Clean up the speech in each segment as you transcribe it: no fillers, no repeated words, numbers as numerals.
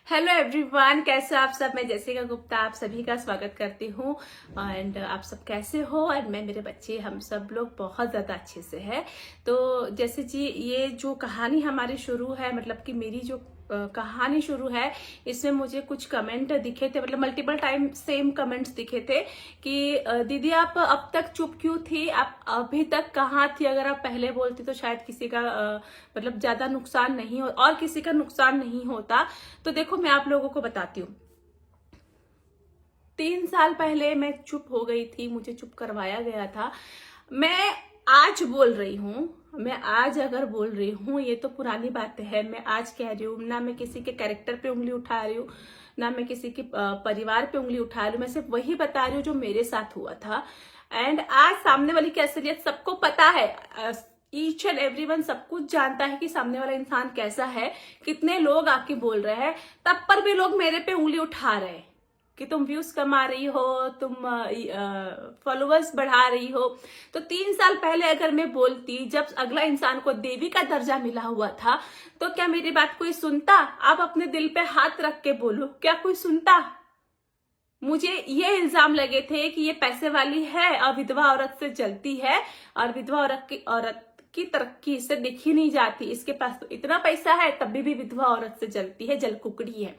Hello everyone, कैसे आप सब। मैं जैसिका गुप्ता आप सभी का स्वागत करती हूँ। एंड आप सब कैसे हो। एंड मैं, मेरे बच्चे, हम सब लोग बहुत ज़्यादा अच्छे से है। तो जैसे जी ये जो कहानी हमारी शुरू है, मतलब कि मेरी जो कहानी शुरू है, इसमें मुझे कुछ कमेंट दिखे थे, मतलब मल्टीपल टाइम सेम कमेंट्स दिखे थे कि दीदी आप अब तक चुप क्यों थी, आप अभी तक कहाँ थी, अगर आप पहले बोलती तो शायद किसी का मतलब ज्यादा नुकसान नहीं हो और किसी का नुकसान नहीं होता। तो देखो मैं आप लोगों को बताती हूँ। 3 साल पहले मैं चुप हो गई थी, मुझे चुप करवाया गया था। मैं आज बोल रही हूँ, मैं आज अगर बोल रही हूँ, ये तो पुरानी बात है। मैं आज कह रही हूँ, ना मैं किसी के कैरेक्टर पे उंगली उठा रही हूँ, ना मैं किसी के परिवार पे उंगली उठा रही हूँ। मैं सिर्फ वही बता रही हूँ जो मेरे साथ हुआ था। एंड आज सामने वाली की असलियत सबको पता है। ईच एंड एवरीवन सब कुछ जानता है कि सामने वाला इंसान कैसा है, कितने लोग आके बोल रहे हैं, तब पर भी लोग मेरे पे उंगली उठा रहे हैं कि तुम व्यूज कमा रही हो, तुम फॉलोअर्स बढ़ा रही हो। तो 3 साल पहले अगर मैं बोलती, जब अगला इंसान को देवी का दर्जा मिला हुआ था, तो क्या मेरी बात कोई सुनता? आप अपने दिल पे हाथ रख के बोलो, क्या कोई सुनता? मुझे ये इल्जाम लगे थे कि ये पैसे वाली है और विधवा औरत से जलती है, और विधवा औरत की तरक्की इससे दिखी नहीं जाती, इसके पास तो इतना पैसा है तभी भी विधवा औरत से जलती है, जलकुकड़ी है।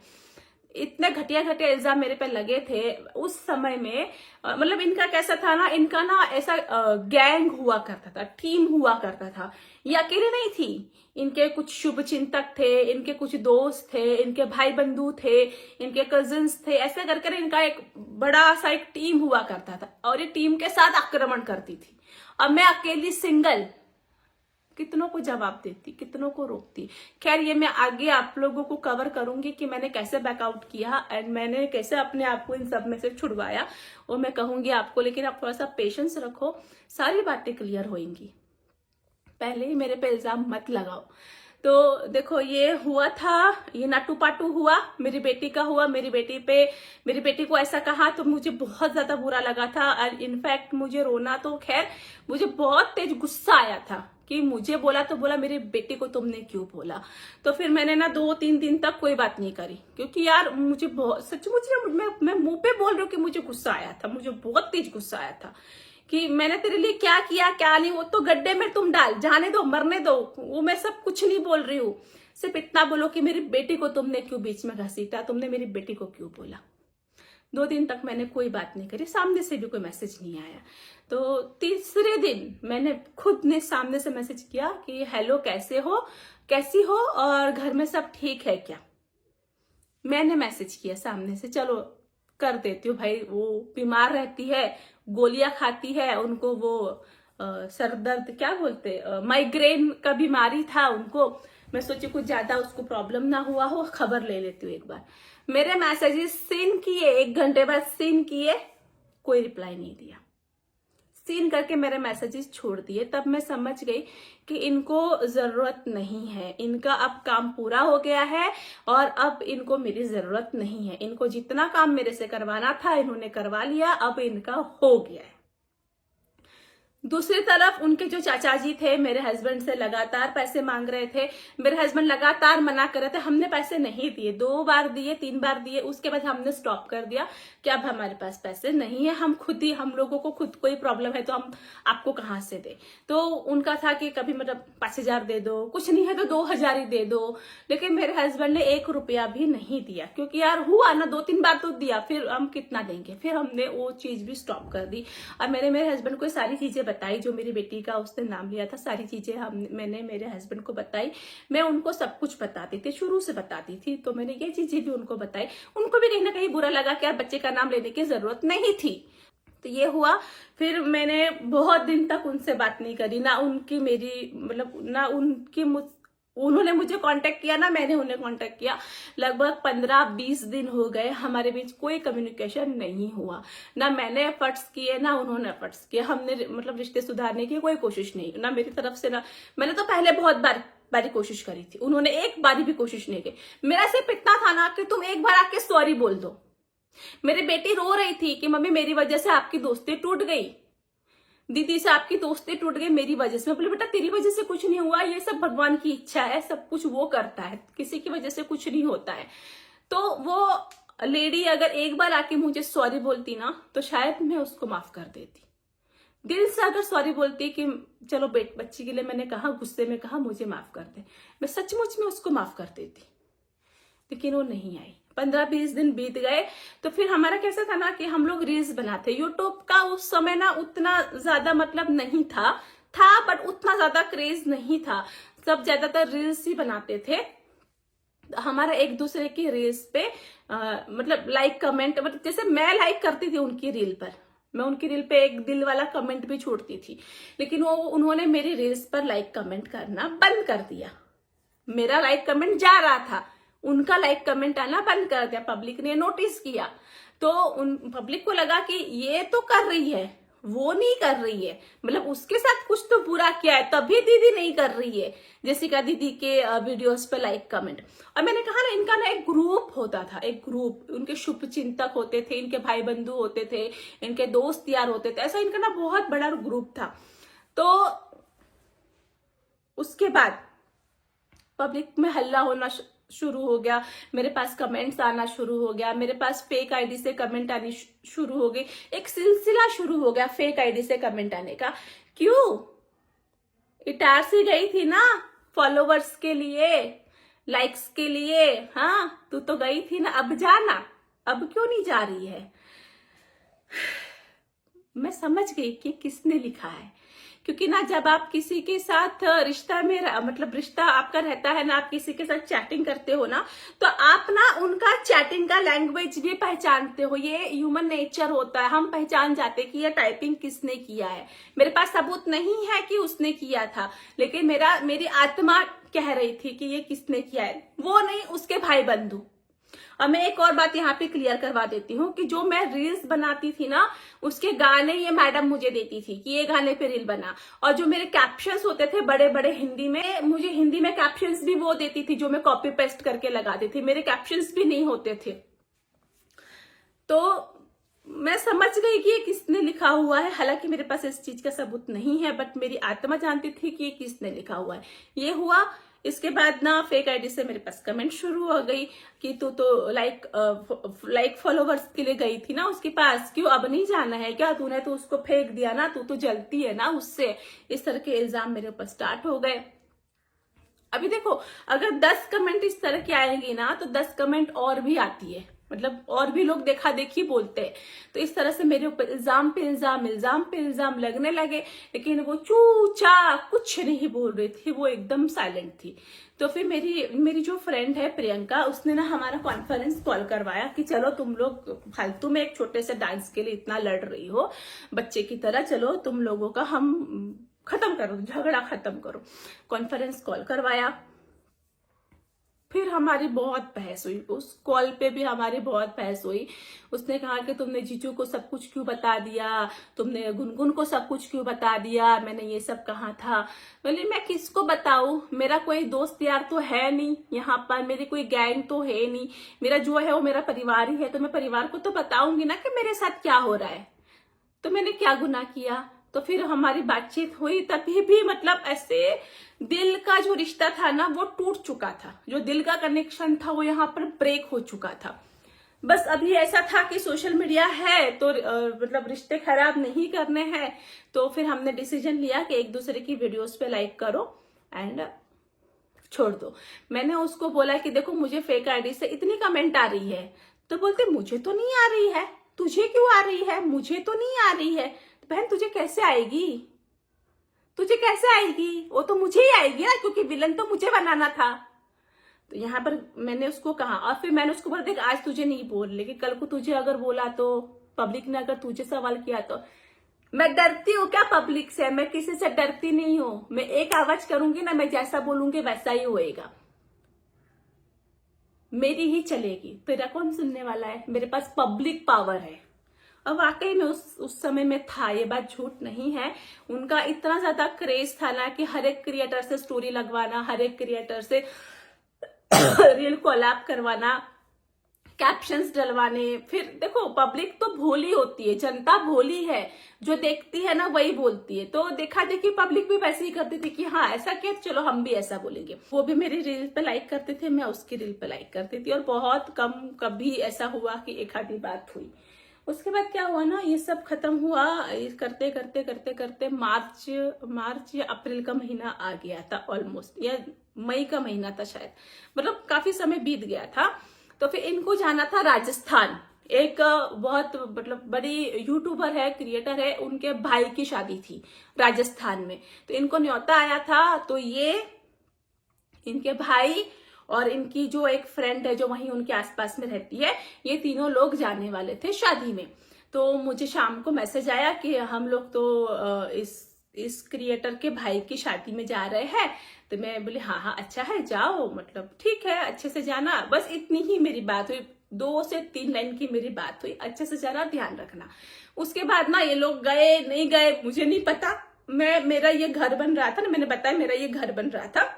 इतने घटिया घटिया इल्जाम मेरे पे लगे थे उस समय में। मतलब इनका कैसा था ना, इनका ना ऐसा गैंग हुआ करता था, टीम हुआ करता था। ये अकेले नहीं थी, इनके कुछ शुभ चिंतक थे, इनके कुछ दोस्त थे, इनके भाई बंधु थे, इनके कजिन्स थे। ऐसे करके इनका एक बड़ा सा एक टीम हुआ करता था और ये टीम के साथ आक्रमण करती थी। अब मैं अकेली सिंगल कितनों को जवाब देती, कितनों को रोकती। खैर ये मैं आगे आप लोगों को कवर करूंगी कि मैंने कैसे बैकआउट किया एंड मैंने कैसे अपने आप को इन सब में से छुड़वाया, वो मैं कहूंगी आपको। लेकिन आप थोड़ा सा पेशेंस रखो, सारी बातें क्लियर होंगी। पहले ही मेरे पे इल्जाम मत लगाओ। तो देखो ये हुआ था, ये नाटू पाटू हुआ, मेरी बेटी का हुआ। मेरी बेटी को ऐसा कहा तो मुझे बहुत ज्यादा बुरा लगा था। और इनफैक्ट मुझे रोना तो खैर, मुझे बहुत तेज गुस्सा आया था कि मुझे बोला तो बोला, मेरी बेटी को तुमने क्यों बोला। तो फिर मैंने ना 2-3 दिन तक कोई बात नहीं करी, क्योंकि यार मुझे बहुत सचमुच ना, मैं मुंह पे बोल रही हूँ कि मुझे गुस्सा आया था, मुझे बहुत तेज गुस्सा आया था कि मैंने तेरे लिए क्या किया क्या नहीं, वो तो गड्ढे में तुम डाल, जाने दो, मरने दो, वो मैं सब कुछ नहीं बोल रही हूँ। सिर्फ इतना बोलो कि मेरी बेटी को तुमने क्यों बीच में घसीटा, तुमने मेरी बेटी को क्यों बोला। 2 दिन तक मैंने कोई बात नहीं करी, सामने से भी कोई मैसेज नहीं आया। तो तीसरे दिन मैंने खुद ने सामने से मैसेज किया कि हेलो, कैसे हो, कैसी हो, और घर में सब ठीक है क्या। मैंने मैसेज किया सामने से, चलो कर देती हूँ भाई, वो बीमार रहती है, गोलियां खाती है, उनको वो सर दर्द क्या बोलते, माइग्रेन का बीमारी था उनको। मैं सोची कुछ ज्यादा उसको प्रॉब्लम ना हुआ हो, खबर ले लेती हूँ एक बार। मेरे मैसेजेस सीन किए, 1 घंटे बाद सीन किए, कोई रिप्लाई नहीं दिया। सीन करके मेरे मैसेजेस छोड़ दिए। तब मैं समझ गई कि इनको जरूरत नहीं है, इनका अब काम पूरा हो गया है और अब इनको मेरी जरूरत नहीं है। इनको जितना काम मेरे से करवाना था इन्होंने करवा लिया, अब इनका हो गया है। दूसरी तरफ उनके जो चाचा जी थे, मेरे हस्बैंड से लगातार पैसे मांग रहे थे। मेरे हस्बैंड लगातार मना कर रहे थे, हमने पैसे नहीं दिए, 2 बार दिए, 3 बार दिए, उसके बाद हमने स्टॉप कर दिया कि अब हमारे पास पैसे नहीं है, हम खुद ही, हम लोगों को खुद कोई प्रॉब्लम है तो हम आपको कहाँ से दे। तो उनका था कि कभी मतलब 5,000 दे दो, कुछ नहीं है तो 2,000 ही दे दो। लेकिन मेरे हस्बैंड ने 1 रुपया भी नहीं दिया, क्योंकि यार हुआ ना, 2-3 बार तो दिया, फिर हम कितना देंगे। फिर हमने वो चीज भी स्टॉप कर दी। और मेरे हस्बैंड को सारी चीजें बताई, जो मेरी बेटी का उसने नाम लिया था, सारी चीजें मैंने मेरे हस्बैंड को बताई। मैं उनको सब कुछ बताती थी, शुरू से बताती थी, तो मैंने ये चीजें भी उनको बताई। उनको भी कहीं ना कहीं बुरा लगा कि यार बच्चे का नाम लेने की जरूरत नहीं थी। तो ये हुआ। फिर मैंने बहुत दिन तक उनसे बात नहीं करी, ना उनकी मेरी, मतलब ना उनकी उन्होंने मुझे कांटेक्ट किया, ना मैंने उन्हें कांटेक्ट किया। लगभग 15-20 दिन हो गए, हमारे बीच कोई कम्युनिकेशन नहीं हुआ। ना मैंने एफर्ट्स किए, ना उन्होंने एफर्ट्स किए। हमने मतलब रिश्ते सुधारने की कोई कोशिश नहीं, ना मेरी तरफ से, ना मैंने तो पहले बहुत बारी कोशिश करी थी, उन्होंने एक बारी भी कोशिश नहीं की। मेरा सिर्फ इतना था ना कि तुम एक बार आके सॉरी बोल दो। मेरी बेटी रो रही थी कि मम्मी मेरी वजह से आपकी दोस्ती टूट गई, दीदी से आपकी दोस्ती टूट गई मेरी वजह से। मैं बोली बेटा तेरी वजह से कुछ नहीं हुआ, ये सब भगवान की इच्छा है, सब कुछ वो करता है, किसी की वजह से कुछ नहीं होता है। तो वो लेडी अगर एक बार आके मुझे सॉरी बोलती ना तो शायद मैं उसको माफ कर देती। दिल से अगर सॉरी बोलती कि चलो बच्ची के लिए मैंने कहा, गुस्से में कहा, मुझे माफ कर दे, मैं सचमुच में उसको माफ कर देती। लेकिन वो नहीं आई। 15-20 दिन बीत गए। तो फिर हमारा कैसा था ना कि हम लोग रील्स बनाते। यूट्यूब का उस समय ना उतना ज्यादा मतलब नहीं था बट उतना ज्यादा क्रेज नहीं था। सब ज्यादातर रील्स ही बनाते थे। हमारा एक दूसरे की रील्स पे मतलब लाइक कमेंट, मतलब जैसे मैं लाइक करती थी उनकी रील पर, मैं उनकी रील पे एक दिल वाला कमेंट भी छोड़ती थी, लेकिन उन्होंने मेरी रील्स पर लाइक कमेंट करना बंद कर दिया। मेरा लाइक कमेंट जा रहा था, उनका लाइक कमेंट आना बंद कर दिया। पब्लिक ने नोटिस किया, तो उन पब्लिक को लगा कि ये तो कर रही है, वो नहीं कर रही है, मतलब उसके साथ कुछ तो बुरा किया है, तभी दीदी नहीं कर रही है जेसिका दीदी के वीडियोस पे लाइक कमेंट। और मैंने कहा ना, इनका ना एक ग्रुप होता था, एक ग्रुप, उनके शुभ चिंतक होते थे, इनके भाई बंधु होते थे, इनके दोस्त यार होते थे, ऐसा इनका ना बहुत बड़ा ग्रुप था। तो उसके बाद पब्लिक में हल्ला होना शुरू हो गया, मेरे पास कमेंट्स आना शुरू हो गया, मेरे पास फेक आईडी से कमेंट आनी शुरू हो गई, एक सिलसिला शुरू हो गया फेक आईडी से कमेंट आने का। क्यों? इटार से गई थी ना फॉलोवर्स के लिए, लाइक्स के लिए। हाँ, तू तो गई थी ना, अब जाना, अब क्यों नहीं जा रही है? मैं समझ गई कि किसने लिखा है, क्योंकि ना जब आप किसी के साथ रिश्ता में मतलब रिश्ता आपका रहता है ना, आप किसी के साथ चैटिंग करते हो ना, तो आप ना उनका चैटिंग का लैंग्वेज भी पहचानते हो। ये ह्यूमन नेचर होता है, हम पहचान जाते कि ये टाइपिंग किसने किया है। मेरे पास सबूत नहीं है कि उसने किया था, लेकिन मेरी आत्मा कह रही थी कि ये किसने किया है, वो नहीं, उसके भाई बंधु। और मैं एक और बात यहाँ पे क्लियर करवा देती हूँ कि जो मैं रील्स बनाती थी ना, उसके गाने ये मैडम मुझे देती थी कि ये गाने पे रील बना। और जो मेरे कैप्शंस होते थे बड़े बड़े हिंदी में, मुझे हिंदी में कैप्शंस भी वो देती थी जो मैं कॉपी पेस्ट करके लगाती थी। मेरे कैप्शंस भी नहीं होते थे। तो मैं समझ गई कि ये किसने लिखा हुआ है। हालांकि मेरे पास इस चीज का सबूत नहीं है, बट मेरी आत्मा जानती थी कि ये किसने लिखा हुआ है। ये हुआ। इसके बाद ना फेक आईडी से मेरे पास कमेंट शुरू हो गई कि तू तो लाइक फॉलोवर्स के लिए गई थी ना उसके पास, क्यों अब नहीं जाना है क्या? तूने तो उसको फेंक दिया ना, तू तो जलती है ना उससे। इस तरह के इल्जाम मेरे ऊपर स्टार्ट हो गए। अभी देखो, अगर 10 कमेंट इस तरह की आएंगी ना, तो 10 कमेंट और भी आती है, मतलब और भी लोग देखा देखी बोलते हैं। तो इस तरह से मेरे ऊपर इल्जाम पे इल्जाम लगने लगे। लेकिन वो चूचा कुछ नहीं बोल रही थी, वो एकदम साइलेंट थी। तो फिर मेरी जो फ्रेंड है प्रियंका, उसने ना हमारा कॉन्फ्रेंस कॉल करवाया कि चलो तुम लोग फालतू में एक छोटे से डांस के लिए इतना लड़ रही हो बच्चे की तरह, चलो तुम लोगों का हम खत्म करो, झगड़ा खत्म करो। कॉन्फ्रेंस कॉल करवाया। फिर हमारी बहुत बहस हुई, उस कॉल पे भी हमारी बहुत बहस हुई। उसने कहा कि तुमने जीजू को सब कुछ क्यों बता दिया, तुमने गुनगुन को सब कुछ क्यों बता दिया, मैंने ये सब कहा था। बोली मैं किसको बताऊं, मेरा कोई दोस्त यार तो है नहीं यहाँ पर, मेरी कोई गैंग तो है नहीं, मेरा जो है वो मेरा परिवार ही है, तो मैं परिवार को तो बताऊंगी ना कि मेरे साथ क्या हो रहा है, तो मैंने क्या गुनाह किया। तो फिर हमारी बातचीत हुई, तभी भी मतलब ऐसे दिल का जो रिश्ता था ना वो टूट चुका था, जो दिल का कनेक्शन था वो यहाँ पर ब्रेक हो चुका था। बस अभी ऐसा था कि सोशल मीडिया है तो मतलब रिश्ते खराब नहीं करने हैं। तो फिर हमने डिसीजन लिया कि एक दूसरे की वीडियोस पे लाइक करो एंड छोड़ दो। मैंने उसको बोला कि देखो मुझे फेक आईडी से इतनी कमेंट आ रही है, तो बोलते मुझे तो नहीं आ रही है, तुझे क्यों आ रही है? मुझे तो नहीं आ रही है। तो बहन तुझे कैसे आएगी, तुझे कैसे आएगी? वो तो मुझे ही आएगी ना, क्योंकि विलन तो मुझे बनाना था। तो यहाँ पर मैंने उसको कहा, और फिर मैंने उसको बोला देख आज तुझे नहीं बोल, लेकिन कल को तुझे अगर बोला तो, पब्लिक ने अगर तुझे सवाल किया तो। मैं डरती हूँ क्या पब्लिक से? मैं किसी से डरती नहीं हूँ। मैं एक आवाज करूंगी ना, मैं जैसा बोलूंगी वैसा ही होएगा, मेरी ही चलेगी। तेरा कौन सुनने वाला है? मेरे पास पब्लिक पावर है। और वाकई में उस समय में था, ये बात झूठ नहीं है। उनका इतना ज्यादा क्रेज था ना कि हर एक क्रिएटर से स्टोरी लगवाना, हर एक क्रिएटर से रियल कोलैब करवाना, कैप्शंस डलवाने। फिर देखो पब्लिक तो भोली होती है, जनता भोली है, जो देखती है ना वही बोलती है। तो देखा देखी पब्लिक भी वैसे ही करती थी कि हाँ ऐसा किया, चलो हम भी ऐसा बोलेंगे। वो भी मेरी रील पे लाइक करते थे, मैं उसकी रील पे लाइक करती थी, और बहुत कम कभी ऐसा हुआ कि एक आधी बात हुई। उसके बाद क्या हुआ ना, ये सब खत्म हुआ। करते करते करते करते मार्च या अप्रैल का महीना आ गया था ऑलमोस्ट, या मई का महीना था शायद, मतलब काफी समय बीत गया था। तो फिर इनको जाना था राजस्थान। एक बहुत मतलब बड़ी यूट्यूबर है, क्रिएटर है, उनके भाई की शादी थी राजस्थान में। तो इनको न्योता आया था। तो ये इनके भाई और इनकी जो एक फ्रेंड है जो वहीं उनके आसपास में रहती है, ये तीनों लोग जाने वाले थे शादी में। तो मुझे शाम को मैसेज आया कि हम लोग तो इस क्रिएटर के भाई की शादी में जा रहे हैं। तो मैं बोली हाँ हाँ अच्छा है, जाओ, मतलब ठीक है, अच्छे से जाना। बस इतनी ही मेरी बात हुई, 2 से 3 लाइन की मेरी बात हुई, अच्छे से जाना, ध्यान रखना। उसके बाद ना ये लोग गए नहीं गए मुझे नहीं पता। मेरा ये घर बन रहा था ना, मैंने बताया मेरा ये घर बन रहा था।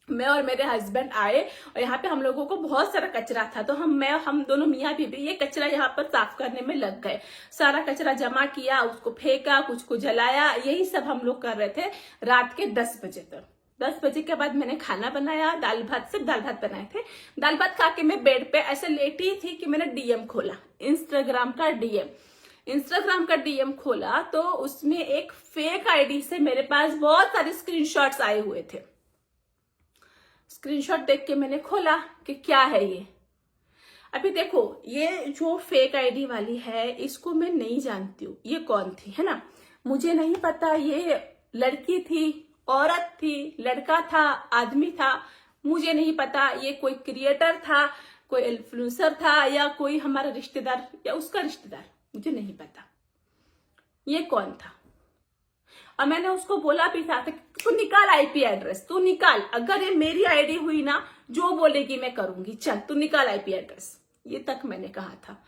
मैं और मेरे हस्बैंड आए और यहाँ पे हम लोगों को बहुत सारा कचरा था। तो हम दोनों मियाँ बीबी ये कचरा यहाँ पर साफ करने में लग गए। सारा कचरा जमा किया, उसको फेंका, कुछ को जलाया, यही सब हम लोग कर रहे थे रात के 10 बजे तक। 10 बजे के बाद मैंने खाना बनाया, दाल भात, सिर्फ दाल भात बनाए थे। दाल भात खा के मैं बेड पे ऐसे लेटी थी कि मैंने डीएम खोला, इंस्टाग्राम का डीएम खोला। तो उसमें एक फेक आईडी से मेरे पास बहुत सारे स्क्रीनशॉट्स आए हुए थे। स्क्रीनशॉट देख के मैंने खोला कि क्या है ये। अभी देखो ये जो फेक आईडी वाली है, इसको मैं नहीं जानती हूँ ये कौन थी, है ना, मुझे नहीं पता ये लड़की थी, औरत थी, लड़का था, आदमी था, मुझे नहीं पता। ये कोई क्रिएटर था, कोई इन्फ्लुएंसर था, या कोई हमारा रिश्तेदार या उसका रिश्तेदार, मुझे नहीं पता ये कौन था। और मैंने उसको बोला भी था कि तू निकाल आईपी एड्रेस, तू निकाल, अगर ये मेरी आईडी हुई ना, जो बोलेगी मैं करूंगी, चल तू निकाल आईपी एड्रेस, ये तक मैंने कहा था।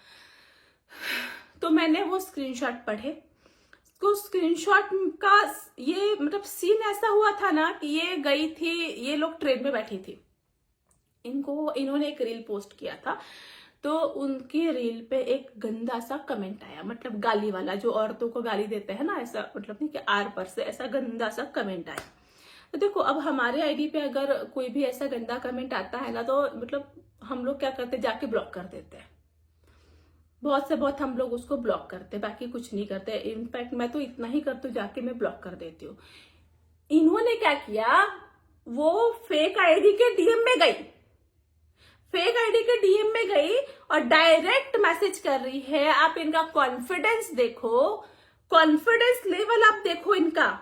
तो मैंने वो स्क्रीनशॉट पढ़े। तो स्क्रीनशॉट का ये मतलब सीन ऐसा हुआ था ना कि ये गई थी, ये लोग ट्रेन में बैठी थी, इन्होंने एक रील पोस्ट किया था। तो उनकी रील पे एक गंदा सा कमेंट आया, मतलब गाली वाला, जो औरतों को गाली देते हैं ना, ऐसा मतलब नहीं कि आर पर से, ऐसा गंदा सा कमेंट आया। तो देखो अब हमारे आईडी पे अगर कोई भी ऐसा गंदा कमेंट आता है ना, तो मतलब हम लोग क्या करते, जाके ब्लॉक कर देते हैं। बहुत से बहुत हम लोग उसको ब्लॉक करते, बाकी कुछ नहीं करते। इनफैक्ट मैं तो इतना ही करती हूँ, जाके मैं ब्लॉक कर देती हूँ। इन्होंने क्या किया, वो फेक आईडी के डीएम में गई, और डायरेक्ट मैसेज कर रही है। आप इनका कॉन्फिडेंस देखो, कॉन्फिडेंस लेवल आप देखो इनका।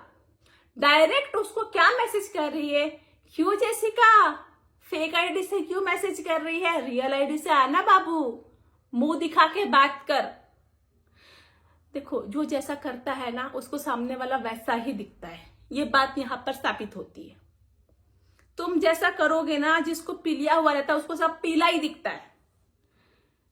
डायरेक्ट उसको क्या मैसेज कर रही है, क्यों जेसिका फेक आईडी से क्यों मैसेज कर रही है, रियल आईडी से आना बाबू, मुंह दिखा के बात कर। देखो जो जैसा करता है ना, उसको सामने वाला वैसा ही दिखता है, ये बात यहां पर स्थापित होती है। तुम जैसा करोगे ना, जिसको पीलिया हुआ रहता है उसको सब पीला ही दिखता है।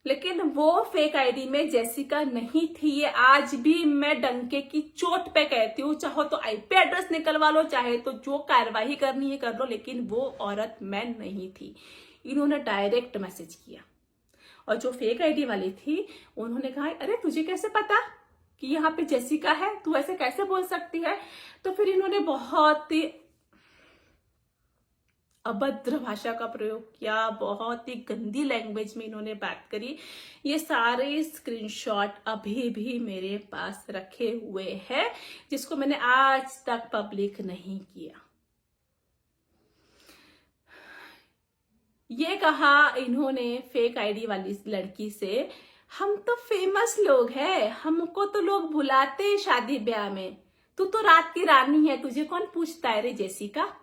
लेकिन वो फेक आईडी में जेसिका नहीं थी, ये आज भी मैं डंके की चोट पे कहती हूँ। चाहो तो आईपी एड्रेस निकलवा लो, चाहे तो जो कार्रवाई करनी है कर लो, लेकिन वो औरत मैं नहीं थी। इन्होंने डायरेक्ट मैसेज किया। और जो फेक आईडी वाली थी, उन्होंने कहा अरे तुझे कैसे पता कि यहाँ पे जेसिका है, तू ऐसे कैसे बोल सकती है। तो फिर इन्होंने बहुत ही अभद्र भाषा का प्रयोग किया, बहुत ही गंदी लैंग्वेज में इन्होंने बात करी। ये सारे स्क्रीनशॉट अभी भी मेरे पास रखे हुए हैं, जिसको मैंने आज तक पब्लिक नहीं किया। ये कहा इन्होंने फेक आईडी वाली लड़की से, हम तो फेमस लोग हैं, हमको तो लोग बुलाते शादी ब्याह में, तू तो रात की रानी है, तुझे कौन पूछता है रे जेसिका।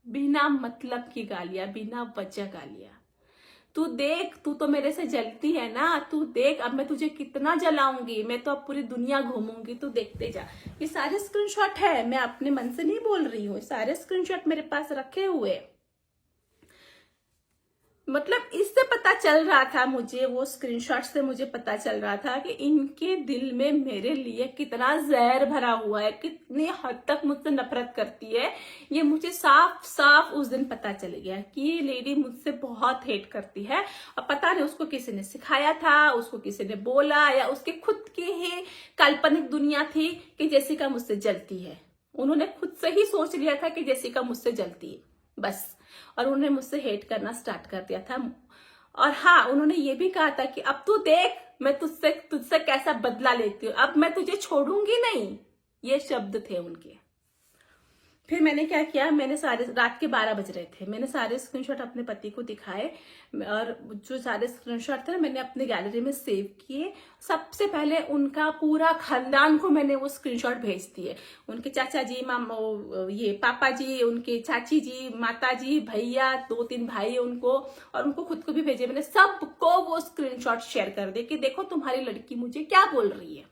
बिना मतलब की गालियां, बिना वजह गालियां। तू देख, तू तो मेरे से जलती है ना, तू देख अब मैं तुझे कितना जलाऊंगी, मैं तो अब पूरी दुनिया घूमूंगी, तू देखते जा। ये सारे स्क्रीनशॉट है, मैं अपने मन से नहीं बोल रही हूँ, सारे स्क्रीनशॉट मेरे पास रखे हुए। मतलब इससे पता चल रहा था मुझे, वो स्क्रीनशॉट से मुझे पता चल रहा था कि इनके दिल में मेरे लिए कितना जहर भरा हुआ है, कितनी हद तक मुझसे नफरत करती है। ये मुझे साफ साफ उस दिन पता चल गया कि ये लेडी मुझसे बहुत हेट करती है। और पता नहीं उसको किसी ने सिखाया था, उसको किसी ने बोला, या उसके खुद की ही काल्पनिक दुनिया थी कि जेसिका मुझसे जलती है। उन्होंने खुद से ही सोच लिया था कि जेसिका मुझसे जलती है बस, और उन्होंने मुझसे हेट करना स्टार्ट कर दिया था। और हाँ, उन्होंने ये भी कहा था कि अब तू देख मैं तुझसे कैसा बदला लेती हूँ, अब मैं तुझे छोड़ूंगी नहीं, ये शब्द थे उनके। फिर मैंने क्या किया, मैंने सारे, रात के 12 बज रहे थे, मैंने सारे स्क्रीनशॉट अपने पति को दिखाए, और जो सारे स्क्रीनशॉट थे ना मैंने अपने गैलरी में सेव किए। सबसे पहले उनका पूरा खानदान को मैंने वो स्क्रीनशॉट भेज दिए, उनके चाचा जी, ये पापा जी, उनके चाची जी, माता जी, भैया, 2-3 भाई उनको, और उनको खुद को भी भेजे। मैंने सबको वो स्क्रीनशॉट शेयर कर दिए कि देखो तुम्हारी लड़की मुझे क्या बोल रही है।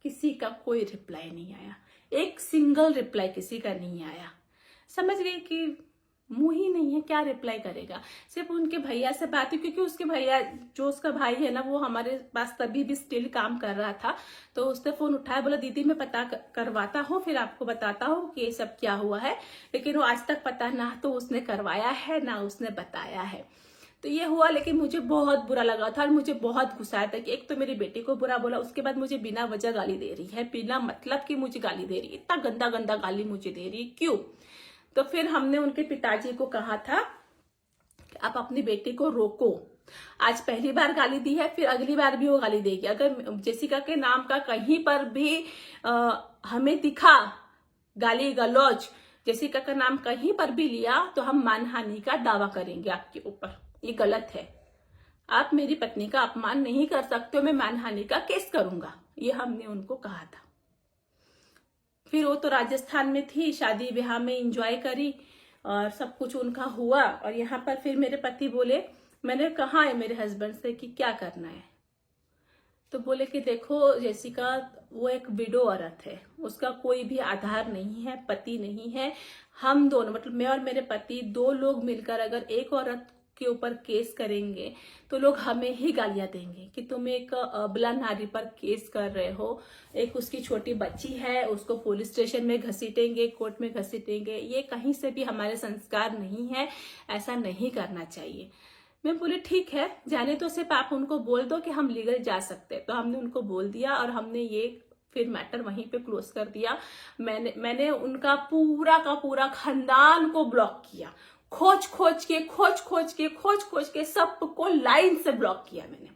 किसी का कोई रिप्लाई नहीं आया, एक सिंगल रिप्लाई किसी का नहीं आया। समझ गई कि मुंह ही नहीं है, क्या रिप्लाई करेगा। सिर्फ उनके भैया से बात हुई, क्योंकि उसके भैया, जो उसका भाई है ना, वो हमारे पास तभी भी स्टिल काम कर रहा था। तो उसने फोन उठाया, बोला दीदी मैं पता करवाता हूँ, फिर आपको बताता हूँ कि ये सब क्या हुआ है। लेकिन वो आज तक पता ना तो उसने करवाया है ना उसने बताया है। तो ये हुआ, लेकिन मुझे बहुत बुरा लगा था और मुझे बहुत गुस्सा आया था कि एक तो मेरी बेटी को बुरा बोला, उसके बाद मुझे बिना वजह गाली दे रही है, बिना मतलब कि मुझे गाली दे रही है, इतना गंदा गंदा गाली मुझे दे रही है, क्यों। तो फिर हमने उनके पिताजी को कहा था कि आप अपनी बेटी को रोको, आज पहली बार गाली दी है, फिर अगली बार भी वो गाली देगी। अगर जेसिका के नाम का कहीं पर भी हमें दिखा गाली गलौज, जेसिका का नाम कहीं पर भी लिया, तो हम मानहानि का दावा करेंगे आपके ऊपर। ये गलत है, आप मेरी पत्नी का अपमान नहीं कर सकते हो, मैं मानहानि का केस करूंगा, ये हमने उनको कहा था। फिर वो तो राजस्थान में थी, शादी ब्याह में एंजॉय करी और सब कुछ उनका हुआ। और यहाँ पर फिर मेरे पति बोले, मैंने कहा है मेरे हस्बैंड से कि क्या करना है, तो बोले कि देखो जेसिका वो एक विडो औरत है, उसका कोई भी आधार नहीं है, पति नहीं है। हम दोनों, मतलब मैं और मेरे पति, 2 लोग मिलकर अगर एक औरत के ऊपर केस करेंगे तो लोग हमें ही गालियां देंगे कि तुम एक अबला नारी पर केस कर रहे हो, एक उसकी छोटी बच्ची है, उसको पुलिस स्टेशन में घसीटेंगे, कोर्ट में घसीटेंगे। ये कहीं से भी हमारे संस्कार नहीं है, ऐसा नहीं करना चाहिए। मैं बोले ठीक है, जाने तो सिर्फ आप उनको बोल दो कि हम लीगल जा सकते हैं। तो हमने उनको बोल दिया और हमने ये फिर मैटर वहीं पे क्लोज कर दिया। मैंने उनका पूरा का पूरा खानदान को ब्लॉक किया, खोज खोज के सबको लाइन से ब्लॉक किया मैंने।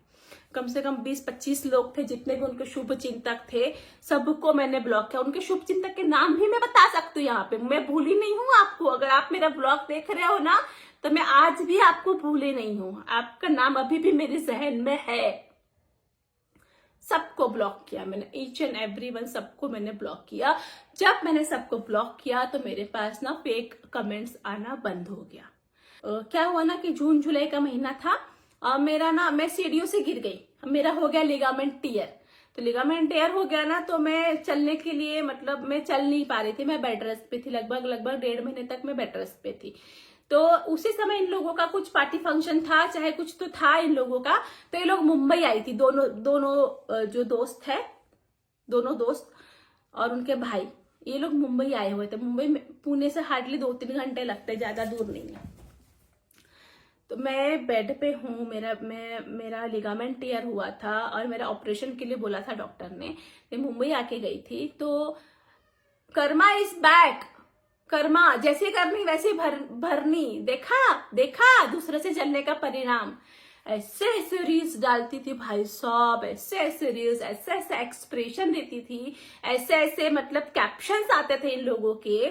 कम से कम 20-25 लोग थे, जितने भी उनके शुभ चिंतक थे, सबको मैंने ब्लॉक किया। उनके शुभ चिंतक के नाम भी मैं बता सकती हूँ यहाँ पे, मैं भूली नहीं हूँ आपको। अगर आप मेरा ब्लॉग देख रहे हो ना, तो मैं आज भी आपको भूले नहीं हूँ, आपका नाम अभी भी मेरे जहन में है। सबको ब्लॉक किया मैंने, ईच एंड एवरीवन, सबको मैंने ब्लॉक किया। जब मैंने सबको ब्लॉक किया तो मेरे पास ना फेक कमेंट्स आना बंद हो गया। क्या हुआ ना कि जून जुलाई का महीना था, मेरा ना, मैं सीढ़ियों से गिर गई, मेरा हो गया लिगामेंट टियर। तो लिगामेंट टियर हो गया ना, तो मैं चलने के लिए, मतलब मैं चल नहीं पा रही थी, मैं बेड रेस्ट पे थी, लगभग 1.5 महीने तक मैं बेड रेस्ट पे थी। तो उसी समय इन लोगों का कुछ पार्टी फंक्शन था, चाहे कुछ तो था इन लोगों का। तो ये लोग मुंबई आई थी, दोनों जो दोस्त है, दोनों दोस्त और उनके भाई, ये लोग मुंबई आए हुए थे। मुंबई में, पुणे से हार्डली 2-3 घंटे लगते, ज्यादा दूर नहीं है। तो मैं बेड पे हूँ, मेरा लिगामेंट टियर हुआ था और मेरा ऑपरेशन के लिए बोला था डॉक्टर ने। मैं मुंबई आके गई थी, तो कर्मा इज बैक, कर्मा जैसे करनी वैसे भरनी, देखा दूसरे से जलने का परिणाम। ऐसे ऐसे रील्स डालती थी भाई साहब, ऐसे ऐसे रील्स, ऐसे ऐसे एक्सप्रेशन देती थी, ऐसे ऐसे मतलब कैप्शंस आते थे इन लोगों के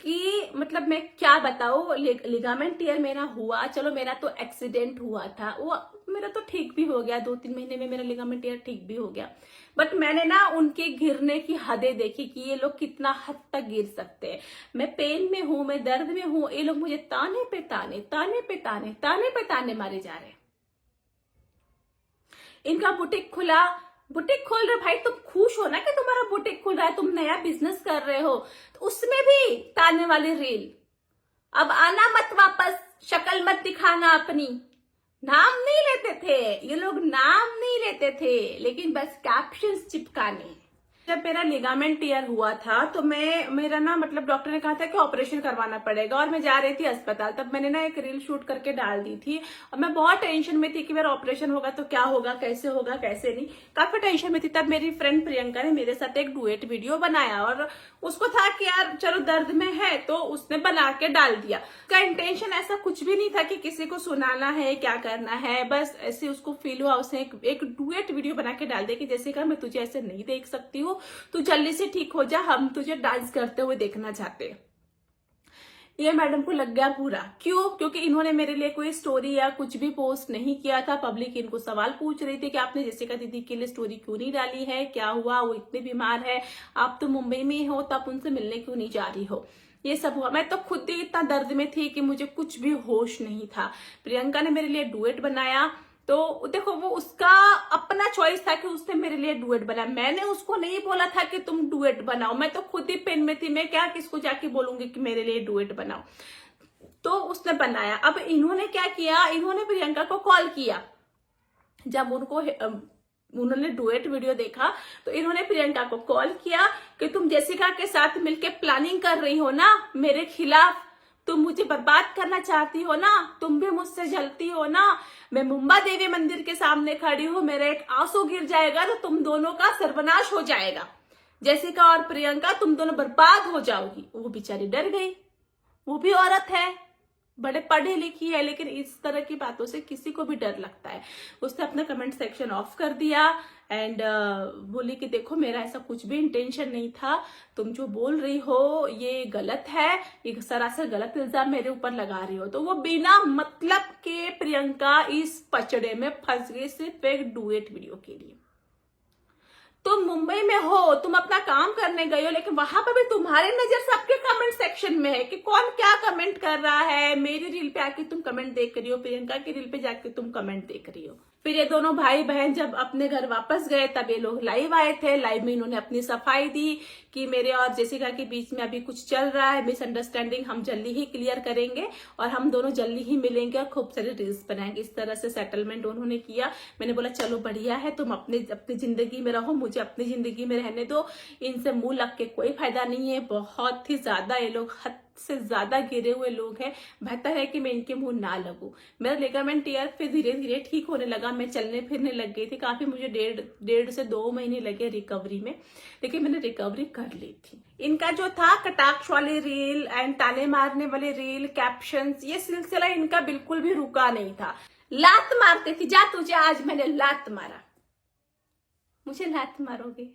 कि मतलब मैं क्या बताऊं। लिगामेंट टियर मेरा हुआ, चलो मेरा तो एक्सीडेंट हुआ था, वो मेरा तो ठीक भी हो गया, 2-3 महीने में मेरा लिगामेंट टियर ठीक भी हो गया। बट मैंने ना उनके गिरने की हदें देखी कि ये लोग कितना हद तक गिर सकते हैं। मैं पेन में हूं, मैं दर्द में हूं, ये लोग मुझे ताने पे ताने मारे जा रहे। इनका बुटीक खोल रहे भाई, तुम खुश हो ना कि तुम्हारा बुटीक खुल रहा है, तुम नया बिजनेस कर रहे हो, तो उसमें भी ताने वाली रील। अब आना मत वापस, शक्ल मत दिखाना अपनी, नाम नहीं लेते थे ये लोग, नाम नहीं लेते थे, लेकिन बस कैप्शंस चिपकाने। जब मेरा लिगामेंट टीयर हुआ था तो मेरा ना मतलब डॉक्टर ने कहा था कि ऑपरेशन करवाना पड़ेगा, और मैं जा रही थी अस्पताल। तब मैंने ना एक रील शूट करके डाल दी थी, और मैं बहुत टेंशन में थी कि मेरा ऑपरेशन होगा तो क्या होगा, कैसे नहीं, काफी टेंशन में थी। तब मेरी फ्रेंड प्रियंका ने मेरे साथ एक डुएट वीडियो बनाया, और उसको था कि यार चलो दर्द में है तो उसने बना के डाल दिया। उसका इंटेंशन ऐसा कुछ भी नहीं था कि किसी को सुनाना है, क्या करना है, बस ऐसे उसको फील हुआ, उसने एक डुएट वीडियो बना के डाल दिया कि जैसे कहा मैं तुझे ऐसे नहीं देख सकती हूँ, तू जल्दी से ठीक हो जा, हम तुझे डांस करते हुए देखना चाहते हैं। ये मैडम को लग गया पूरा। क्यों? क्योंकि इन्होंने मेरे लिए कोई स्टोरी या कुछ भी पोस्ट नहीं किया था। पब्लिक इनको सवाल पूछ रही थी कि आपने जेसिका दीदी के लिए स्टोरी क्यों नहीं डाली है, क्या हुआ, वो इतने बीमार है, आप तो मुंबई में हो, तो आप उनसे मिलने क्यों नहीं जा रही हो। ये सब हुआ। मैं तो खुद ही इतना दर्द में थी कि मुझे कुछ भी होश नहीं था। प्रियंका ने मेरे लिए डुएट बनाया, तो देखो वो उसका अपना चॉइस था कि उसने मेरे लिए डुएट बनाया। मैंने उसको नहीं बोला था कि तुम डुएट बनाओ, मैं तो खुद ही पेन में थी, मैं क्या किसको जाके बोलूंगी कि मेरे लिए डुएट बनाओ। तो उसने बनाया। अब इन्होंने क्या किया, इन्होंने प्रियंका को कॉल किया। जब उन्होंने डुएट वीडियो देखा तो इन्होंने प्रियंका को कॉल किया कि तुम जेसिका के साथ मिलके प्लानिंग कर रही हो ना मेरे खिलाफ, तुम मुझे बर्बाद करना चाहती हो ना, तुम भी मुझसे जलती हो ना, मैं मुंबा देवी मंदिर के सामने खड़ी हूं, मेरा एक आंसू गिर जाएगा तो तुम दोनों का सर्वनाश हो जाएगा, जेसिका और प्रियंका तुम दोनों बर्बाद हो जाओगी। वो बेचारी डर गई, वो भी औरत है, बड़े पढ़ी लिखी है, लेकिन इस तरह की बातों से किसी को भी डर लगता है। उसने अपना कमेंट सेक्शन ऑफ कर दिया एंड बोली कि देखो मेरा ऐसा कुछ भी इंटेंशन नहीं था, तुम जो बोल रही हो ये गलत है, ये सरासर गलत इल्जाम मेरे ऊपर लगा रही हो। तो वो बिना मतलब के प्रियंका इस पचड़े में फंस गई सिर्फ एक डुएट वीडियो के लिए। तुम मुंबई में हो, तुम अपना काम करने गए हो, लेकिन वहां पर भी तुम्हारी नजर सबके कमेंट सेक्शन में है कि कौन क्या कमेंट कर रहा है। मेरी रील पे आके तुम कमेंट देख रही हो, प्रियंका की रील पे जाके तुम कमेंट देख रही हो। फिर ये दोनों भाई बहन जब अपने घर वापस गए तब ये लोग लाइव आए थे। लाइव में इन्होंने अपनी सफाई दी कि मेरे और जेसिका के बीच में अभी कुछ चल रहा है, मिसअंडरस्टैंडिंग हम जल्दी ही क्लियर करेंगे और हम दोनों जल्दी ही मिलेंगे और खूब सारे रील्स बनाएंगे। इस तरह से सेटलमेंट उन्होंने किया। मैंने बोला चलो बढ़िया है, तुम अपनी जिंदगी में रहो, मुझे अपनी जिंदगी में रहने दो, इनसे मुंह लग के कोई फायदा नहीं है। बहुत ही ज्यादा ये लोग हद से ज्यादा गिरे हुए लोग हैं, बेहतर है कि मैं इनके मुंह ना लगूं। मेरा लिगामेंट टीयर फिर धीरे धीरे ठीक होने लगा, मैं चलने फिरने लग गई थी। काफी मुझे डेढ़ से 2 महीने लगे रिकवरी में, लेकिन मैंने रिकवरी कर ली थी। इनका जो था कटाक्ष वाली रील एंड ताने मारने वाली रील, कैप्शंस, ये सिलसिला इनका बिल्कुल भी रुका नहीं था। लात मारती थी, जा तुझे आज मैंने लात मारा, मुझे लात मारोगे?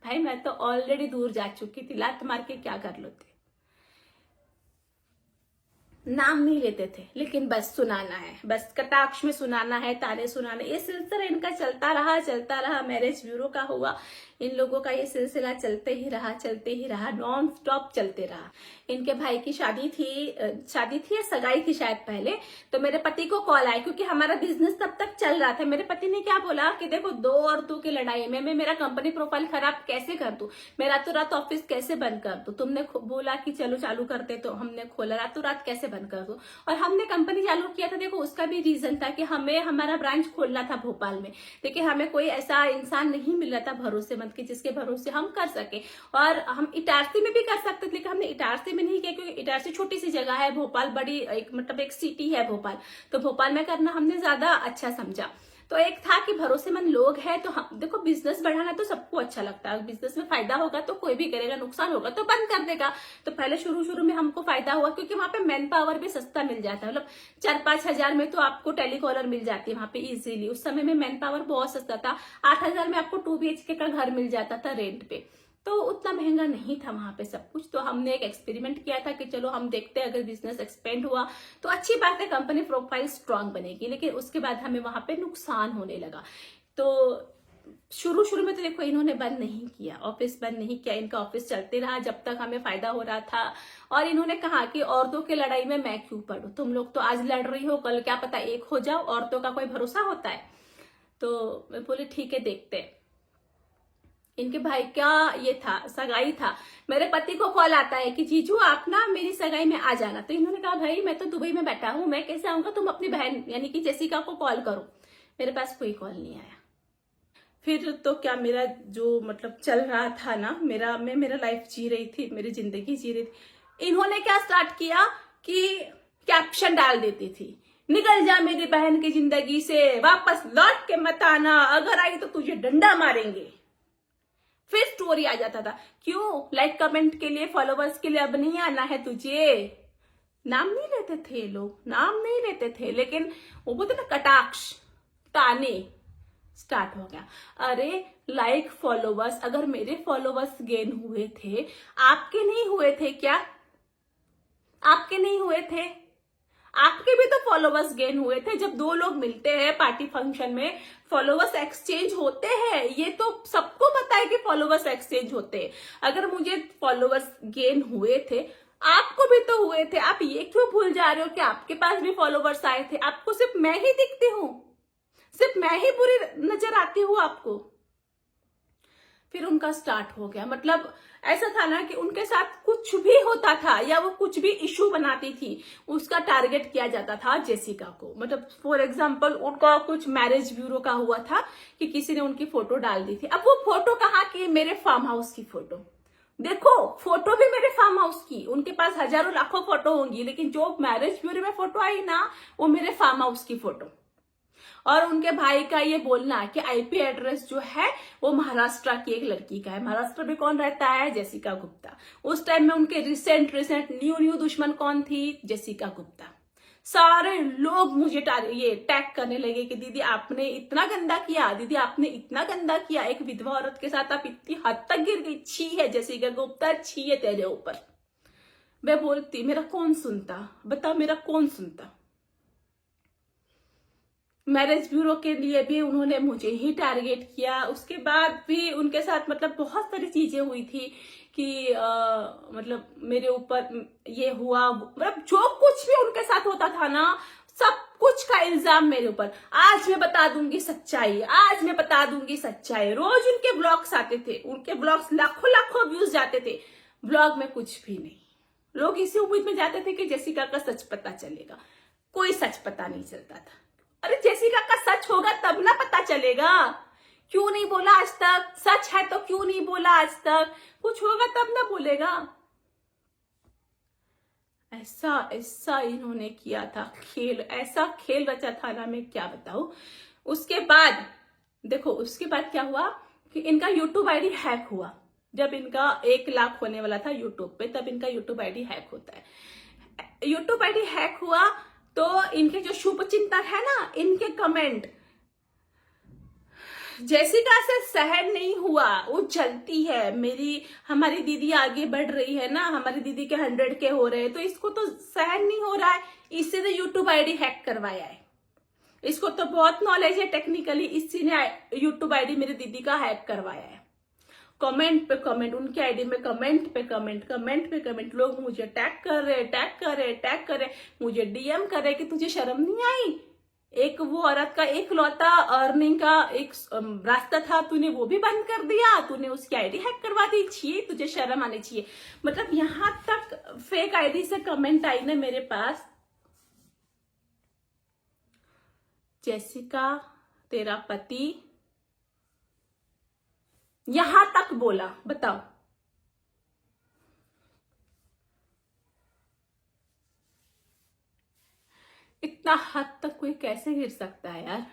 भाई मैं तो ऑलरेडी दूर जा चुकी थी, लात मार के क्या कर लोगे। नाम नहीं लेते थे, लेकिन बस सुनाना है, बस कटाक्ष में सुनाना है, ताने सुनाने। ये सिलसिला इनका चलता रहा। मैरिज ब्यूरो का हुआ, इन लोगों का ये सिलसिला चलते ही रहा, नॉन स्टॉप चलते रहा। इनके भाई की शादी थी या सगाई थी शायद पहले, तो मेरे पति को कॉल आया क्योंकि हमारा बिजनेस तब तक चल रहा था। मेरे पति ने क्या बोला कि देखो 2 औरतों की लड़ाई में मैं मेरा कंपनी प्रोफाइल खराब कैसे कर दूं, मैं रातों रात ऑफिस कैसे बंद कर दूं। तुमने बोला कि चलो चालू करते, तो हमने खोला, रातों रात कैसे बंद कर दूं। और हमने कंपनी चालू किया था, देखो उसका भी रीजन था कि हमें हमारा ब्रांच खोलना था भोपाल में, लेकिन हमें कोई ऐसा इंसान नहीं मिल रहा था भरोसेमंद कि जिसके भरोसे हम कर सके। और हम इटारसी में भी कर सकते थे, लेकिन हमने इटारसी में नहीं किया क्योंकि इटारसी छोटी सी जगह है, भोपाल बड़ी एक सिटी है भोपाल, तो भोपाल में करना हमने ज्यादा अच्छा समझा। तो एक था कि भरोसेमंद लोग हैं, तो हम देखो बिजनेस बढ़ाना तो सबको अच्छा लगता है, बिजनेस में फायदा होगा तो कोई भी करेगा, नुकसान होगा तो बंद कर देगा। तो पहले शुरू में हमको फायदा हुआ क्योंकि वहां पे मैन पावर भी सस्ता मिल जाता है, मतलब 4-5 हजार में तो आपको टेलीकॉलर मिल जाती है वहां पे इजीली। उस समय में मैन पावर बहुत सस्ता था, 8 हजार में आपको 2 BHK का घर मिल जाता था रेंट पे, तो उतना महंगा नहीं था वहां पे सब कुछ। तो हमने एक एक्सपेरिमेंट किया था कि चलो हम देखते हैं अगर बिजनेस एक्सपेंड हुआ तो अच्छी बात है, कंपनी प्रोफाइल स्ट्रांग बनेगी। लेकिन उसके बाद हमें वहां पे नुकसान होने लगा। तो शुरू में तो देखो इन्होंने बंद नहीं किया, ऑफिस बंद नहीं किया, इनका ऑफिस चलते रहा जब तक हमें फायदा हो रहा था। और इन्होंने कहा कि औरतों की लड़ाई में मैं क्यों पड़ू, तुम लोग तो आज लड़ रही हो, कल क्या पता एक हो जाओ, औरतों का कोई भरोसा होता है। तो मैं बोली ठीक है देखते हैं। इनके भाई का ये था, सगाई था। मेरे पति को कॉल आता है कि जीजू आप ना मेरी सगाई में आ जाना। तो इन्होंने कहा भाई मैं तो दुबई में बैठा हूं, मैं कैसे आऊंगा, तुम अपनी बहन यानी कि जेसिका को कॉल करो। मेरे पास कोई कॉल नहीं आया। फिर तो क्या, मेरा जो मतलब चल रहा था ना, मैं मेरा लाइफ जी रही थी, मेरी जिंदगी जी रही थी। इन्होंने क्या स्टार्ट किया कि कैप्शन डाल देती थी, निकल जा मेरी बहन की जिंदगी से, वापस लौट के मत आना, अगर आई तो तुझे डंडा मारेंगे। फिर स्टोरी आ जाता था, क्यों लाइक कमेंट के लिए, फॉलोवर्स के लिए अब नहीं आना है तुझे। नाम नहीं लेते थे लोग, नाम नहीं लेते थे, लेकिन वो बोलते ना कटाक्ष, ताने स्टार्ट हो गया। अरे लाइक फॉलोवर्स, अगर मेरे फॉलोवर्स गेन हुए थे, आपके नहीं हुए थे क्या? आपके नहीं हुए थे? आपके भी तो फॉलोवर्स गेन हुए थे। जब दो लोग मिलते हैं पार्टी फंक्शन में, फॉलोवर्स एक्सचेंज होते हैं, ये तो सबको पता है कि फॉलोवर्स एक्सचेंज होते हैं। अगर मुझे फॉलोवर्स गेन हुए थे, आपको भी तो हुए थे। आप ये क्यों भूल जा रहे हो कि आपके पास भी फॉलोवर्स आए थे? आपको सिर्फ मैं ही दिखती हूँ, सिर्फ मैं ही बुरी नजर आती हूँ आपको। फिर उनका स्टार्ट हो गया, मतलब ऐसा था ना कि उनके साथ कुछ भी होता था या वो कुछ भी इशू बनाती थी, उसका टारगेट किया जाता था जेसिका को। मतलब फॉर एग्जांपल उनका कुछ मैरिज ब्यूरो का हुआ था कि किसी ने उनकी फोटो डाल दी थी। अब वो फोटो कहाँ की? मेरे फार्म हाउस की फोटो। देखो फोटो भी मेरे फार्म हाउस की, उनके पास हजारों लाखों फोटो होंगी, लेकिन जो मैरिज ब्यूरो में फोटो आई ना, वो मेरे फार्म हाउस की फोटो। और उनके भाई का ये बोलना कि आईपी एड्रेस जो है वो महाराष्ट्र की एक लड़की का है। महाराष्ट्र में कौन रहता है? जेसिका गुप्ता। उस टाइम में उनके रिसेंट न्यू दुश्मन कौन थी? जेसिका गुप्ता। सारे लोग मुझे ये टैग करने लगे कि दीदी आपने इतना गंदा किया, दीदी आपने इतना गंदा किया, एक विधवा औरत के साथ आप इतनी हद तक गिर गई, छी है जेसिका गुप्ता, छी है तेरे ऊपर। मैं बोलती मेरा कौन सुनता, बताओ मेरा कौन सुनता। मैरिज ब्यूरो के लिए भी उन्होंने मुझे ही टारगेट किया। उसके बाद भी उनके साथ मतलब बहुत सारी चीजें हुई थी कि मतलब मेरे ऊपर ये हुआ, मतलब जो कुछ भी उनके साथ होता था ना, सब कुछ का इल्जाम मेरे ऊपर। आज मैं बता दूंगी सच्चाई, आज मैं बता दूंगी सच्चाई। रोज उनके ब्लॉग्स आते थे, उनके ब्लॉग्स लाखों लाखों व्यूज जाते थे, ब्लॉग में कुछ भी नहीं। लोग इसी उम्मीद में जाते थे कि जेसिका का सच पता चलेगा, कोई सच पता नहीं चलता था। अरे जेसिका का सच होगा तब ना पता चलेगा, क्यों नहीं बोला आज तक? सच है तो क्यों नहीं बोला आज तक? कुछ होगा तब ना बोलेगा। ऐसा ऐसा इन्होंने किया था खेल, ऐसा खेल रचा था ना, मैं क्या बताऊं। उसके बाद देखो, उसके बाद क्या हुआ कि इनका यूट्यूब आईडी हैक हुआ। जब इनका 1 लाख होने वाला था यूट्यूब पे, तब इनका यूट्यूब आईडी हैक होता है। यूट्यूब आईडी हैक हुआ तो इनके जो शुभ चिंतक है ना, इनके कमेंट जेसिका से सहन नहीं हुआ। वो चलती है मेरी, हमारी दीदी आगे बढ़ रही है ना, हमारी दीदी के 100 के हो रहे हैं, तो इसको तो सहन नहीं हो रहा है, इससे तो यूट्यूब आईडी हैक करवाया है। इसको तो बहुत नॉलेज है टेक्निकली, इसी ने यूट्यूब आईडी मेरी दीदी का हैक करवाया है। कमेंट पे कमेंट, उनके आईडी में कमेंट पे कमेंट, कमेंट पे कमेंट, लोग मुझे टैग कर रहे, टैग कर रहे, टैग कर रहे, मुझे डीएम कर रहे कि तुझे शर्म नहीं आई? एक वो औरत का एक लौता अर्निंग का एक रास्ता था, तूने वो भी बंद कर दिया, तूने उसकी आईडी हैक करवा दी, छी तुझे शर्म आनी चाहिए। मतलब यहां तक फेक आईडी से कमेंट आई ना मेरे पास, जेसिका तेरा पति यहां तक बोला, बताओ। इतना हद तक कोई कैसे गिर सकता है यार?